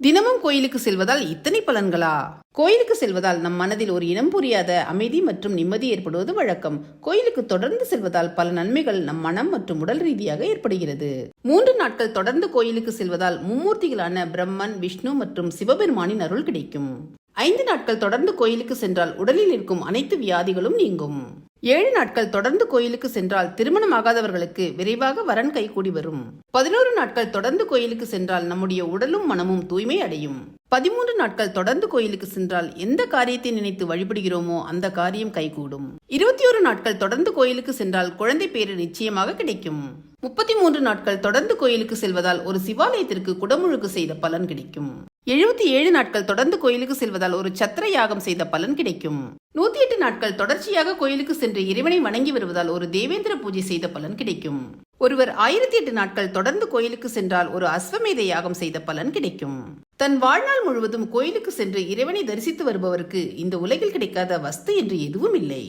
தினமும் கோயிலுக்கு செல்வதால் இத்தனை பலன்களா? கோயிலுக்கு செல்வதால் நம் மனதில் ஒரு இனம் புரியாத அமைதி மற்றும் நிம்மதி ஏற்படுவது வழக்கம். கோயிலுக்கு தொடர்ந்து செல்வதால் பல நன்மைகள் நம் மனம் மற்றும் உடல் ரீதியாக ஏற்படுகிறது. 3 நாட்கள் தொடர்ந்து கோயிலுக்கு செல்வதால் மும்மூர்த்திகளான பிரம்மன், விஷ்ணு மற்றும் சிவபெருமானின் அருள் கிடைக்கும். 5 நாட்கள் தொடர்ந்து கோயிலுக்கு சென்றால் உடலில் இருக்கும் அனைத்து வியாதிகளும் நீங்கும். 7 நாட்கள் தொடர்ந்து கோயிலுக்கு சென்றால் திருமணமாகாதவர்களுக்கு விரைவாக வரன் கைகூடி வரும். 11 நாட்கள் தொடர்ந்து கோயிலுக்கு சென்றால் நம்முடைய உடலும் மனமும் தூய்மை அடையும். 13 நாட்கள் தொடர்ந்து கோயிலுக்கு சென்றால் எந்த காரியத்தை நினைத்து வழிபடுகிறோமோ அந்த காரியம் கைகூடும். 21 நாட்கள் தொடர்ந்து கோயிலுக்கு சென்றால் குழந்தை பேறு நிச்சயமாக கிடைக்கும். 33 நாட்கள் தொடர்ந்து கோயிலுக்கு செல்வதால் ஒரு சிவாலயத்திற்கு குடமுழுக்கு செய்த பலன் கிடைக்கும். 77 நாட்கள் தொடர்ந்து கோயிலுக்கு செல்வதால் ஒரு சத்திர யாகம் செய்த பலன் கிடைக்கும். 108 நாட்கள் தொடர்ச்சியாக கோயிலுக்கு சென்று இறைவனை வணங்கி வருவதால் ஒரு தேவேந்திர பூஜை செய்த பலன் கிடைக்கும். ஒருவர் 1008 நாட்கள் தொடர்ந்து கோயிலுக்கு சென்றால் ஒரு அஸ்வமேத யாகம் செய்த பலன் கிடைக்கும். தன் வாழ்நாள் முழுவதும் கோயிலுக்கு சென்று இறைவனை தரிசித்து வருபவருக்கு இந்த உலகில் கிடைக்காத வஸ்து என்று எதுவும் இல்லை.